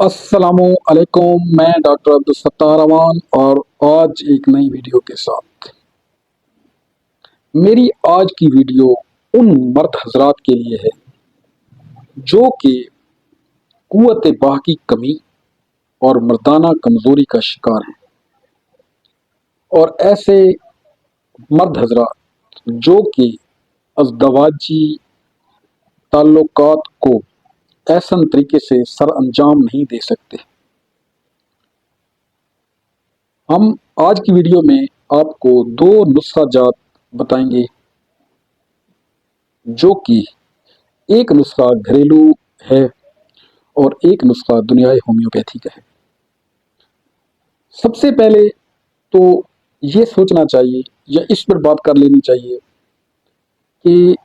अस्सलामु अलैकुम। मैं डॉक्टर अब्दुल अमान और आज एक नई वीडियो के साथ। मेरी आज की वीडियो उन मर्द हजरात के लिए है जो कि कुव्वत बाह की कमी और मर्दाना कमजोरी का शिकार हैं, और ऐसे मर्द हजरात जो कि अज़दवाजी ताल्लुकात को ऐसन तरीके से सर अंजाम नहीं दे सकते। हम आज की वीडियो में आपको दो नुस्खा जात बताएंगे, जो कि एक नुस्खा घरेलू है और एक नुस्खा दुनियाई होम्योपैथी का है। सबसे पहले तो ये सोचना चाहिए या इस पर बात कर लेनी चाहिए कि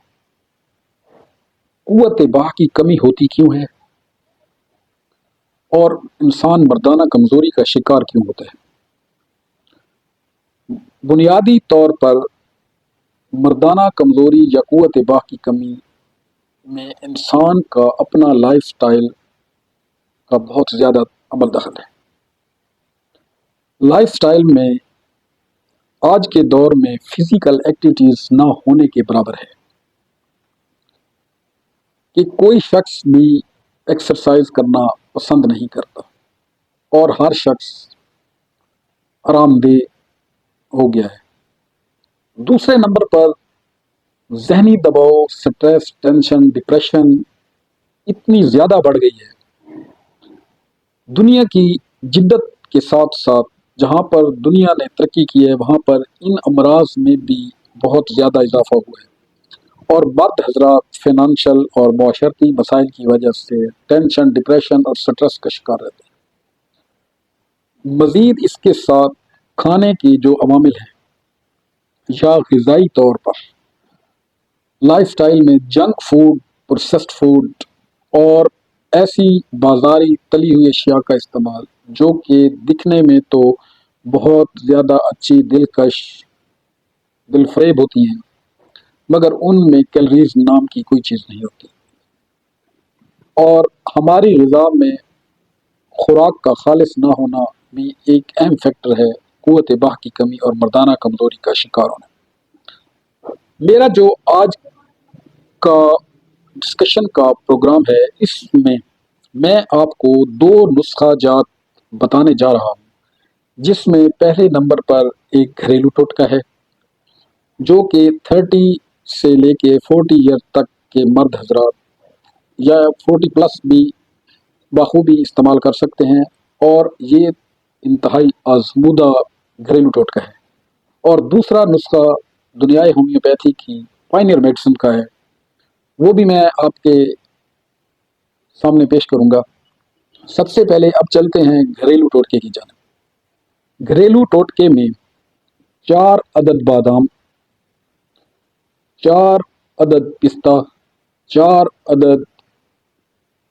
कुव्वत बाह की कमी होती क्यों है और इंसान मर्दाना कमजोरी का शिकार क्यों होता है। बुनियादी तौर पर मर्दाना कमजोरी या कुव्वत बाह की कमी में इंसान का अपना लाइफ स्टाइल का बहुत ज़्यादा अमल दखल है। लाइफ स्टाइल में आज के दौर में फिजिकल एक्टिविटीज़ ना होने के बराबर है कि कोई शख्स भी एक्सरसाइज करना पसंद नहीं करता और हर शख्स आरामदेह हो गया है। दूसरे नंबर पर जहनी दबाव, स्ट्रेस, टेंशन, डिप्रेशन इतनी ज़्यादा बढ़ गई है। दुनिया की जिद्दत के साथ साथ जहाँ पर दुनिया ने तरक्की की है, वहाँ पर इन अमराज में भी बहुत ज़्यादा इजाफा हुआ है और मर्द हजरात फाइनेंशियल और माशरती मसाइल की वजह से टेंशन, डिप्रेशन और स्ट्रेस का शिकार रहते हैं। मज़ीद इसके साथ खाने की जो अवामिल हैं या ग़िज़ाई तौर पर लाइफ स्टाइल में जंक फूड, प्रोसेस्ड फूड और ऐसी बाज़ारी तली हुई अशिया का इस्तेमाल जो कि दिखने में तो बहुत ज़्यादा अच्छी, दिलकश, दिलफरेब होती हैं, मगर उनमें कैलोरीज नाम की कोई चीज़ नहीं होती। और हमारी ग़िज़ा में खुराक का खालिस ना होना भी एक अहम फैक्टर है कुव्वत बाह की कमी और मर्दाना कमज़ोरी का शिकार होना। मेरा जो आज का डिस्कशन का प्रोग्राम है, इसमें मैं आपको दो नुस्खा जात बताने जा रहा हूँ, जिसमें पहले नंबर पर एक घरेलू टोटका है जो कि 30 से लेके 40 ईयर तक के मर्द हजरात या 40 प्लस भी बखूबी इस्तेमाल कर सकते हैं, और ये इंतहाई आजमूदा घरेलू टोटका है। और दूसरा नुस्खा दुनियाई होम्योपैथी की पायनियर मेडिसिन का है, वो भी मैं आपके सामने पेश करूंगा। सबसे पहले अब चलते हैं घरेलू टोटके की जानिब। घरेलू टोटके में 4 अदद बादाम, 4 अदद पिस्ता, 4 अदद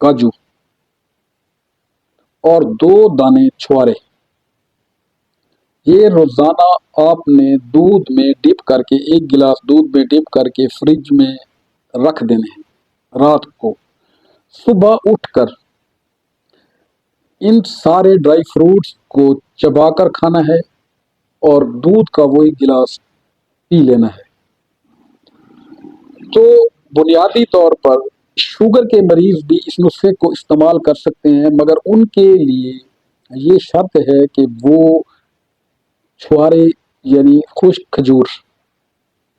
काजू और 2 दाने छुआरे, ये रोज़ाना आपने दूध में डिप करके, 1 गिलास दूध में डिप करके फ्रिज में रख देने हैं रात को। सुबह उठकर इन सारे ड्राई फ्रूट्स को चबाकर खाना है और दूध का वो 1 गिलास पी लेना है। तो बुनियादी तौर पर शुगर के मरीज भी इस नुस्खे को इस्तेमाल कर सकते हैं, मगर उनके लिए ये शर्त है कि वो छुआरे यानी खुश्क खजूर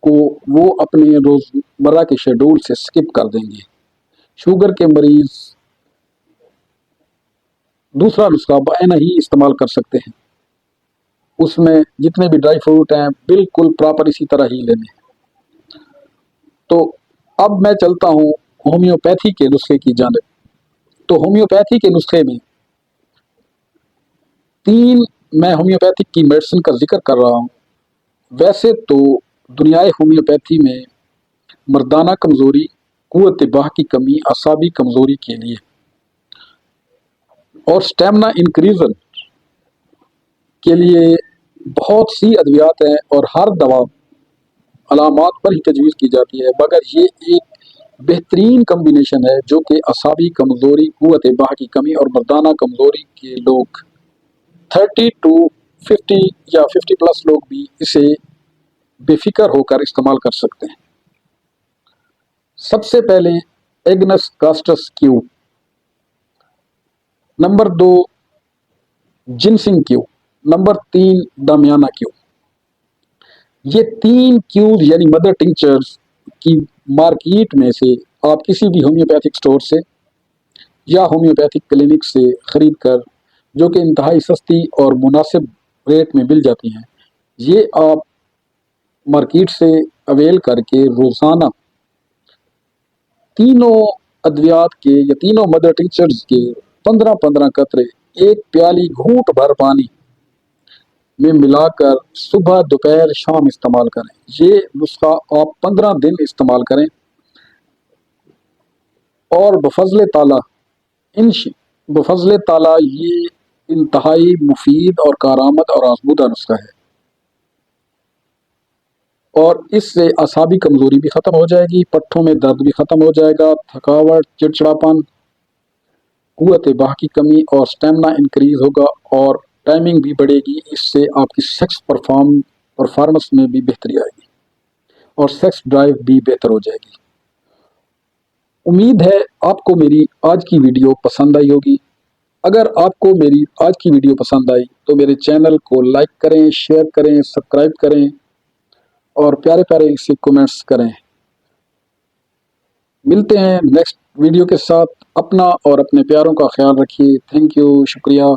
को वो अपने रोज़मर्रा के शेड्यूल से स्किप कर देंगे। शुगर के मरीज दूसरा नुस्खा बायना ही इस्तेमाल कर सकते हैं, उसमें जितने भी ड्राई फ्रूट हैं बिल्कुल प्रॉपर इसी तरह ही लेने हैं। तो अब मैं चलता हूँ होम्योपैथी के नुस्खे की जानिब। तो होम्योपैथी के नुस्खे में 3 मैं होम्योपैथिक की मेडिसिन का जिक्र कर रहा हूँ। वैसे तो दुनियाई होम्योपैथी में मर्दाना कमज़ोरी, कुव्वत बाह की कमी, असाबी कमज़ोरी के लिए और स्टेमिना इंक्रीजन के लिए बहुत सी अद्वियात हैं और हर दवा अलामात पर ही तजवीज़ की जाती है, मगर ये एक بہترین کمبینیشن ہے جو کہ اعصابی کمزوری، قوت بہا کی کمی اور مردانہ کمزوری کے لوگ 30 to 50 یا 50 پلس لوگ بھی اسے بے فکر ہو کر استعمال کر سکتے ہیں۔ سب سے پہلے ایگنس کاسٹس کیو، نمبر 2 جنسنگ کیو، نمبر 3 دامیانہ کیو۔ یہ 3 کیوز یعنی مدر ٹنکچرز کی مارکیٹ میں سے آپ کسی بھی ہومیوپیتھک سٹور سے یا ہومیوپیتھک کلینک سے خرید کر، جو کہ انتہائی سستی اور مناسب ریٹ میں مل جاتی ہیں، یہ آپ مارکیٹ سے اویل کر کے روزانہ تینوں ادویات کے یا تینوں مدر ٹنکچرز کے 15 قطرے ایک پیالی گھونٹ بھر پانی میں ملا کر صبح دوپہر شام استعمال کریں۔ یہ نسخہ آپ 15 دن استعمال کریں اور بفضل تعالیٰ یہ انتہائی مفید اور کارآمد اور آزمودہ نسخہ ہے، اور اس سے اعصابی کمزوری بھی ختم ہو جائے گی، پٹھوں میں درد بھی ختم ہو جائے گا، تھکاوٹ، چڑچڑاپن، قوت بہا کی کمی اور سٹیمنا انکریز ہوگا، اور ٹائمنگ بھی بڑھے گی۔ اس سے آپ کی سیکس پرفارمنس میں بھی بہتری آئے گی اور سیکس ڈرائیو بھی بہتر ہو جائے گی۔ امید ہے آپ کو میری آج کی ویڈیو پسند آئی ہوگی۔ اگر آپ کو میری آج کی ویڈیو پسند آئی تو میرے چینل کو لائک کریں، شیئر کریں، سبسکرائب کریں اور پیارے پیارے اسے کومنٹس کریں۔ ملتے ہیں نیکسٹ ویڈیو کے ساتھ۔ اپنا اور اپنے پیاروں کا خیال رکھیے۔ تھینک یو، شکریہ۔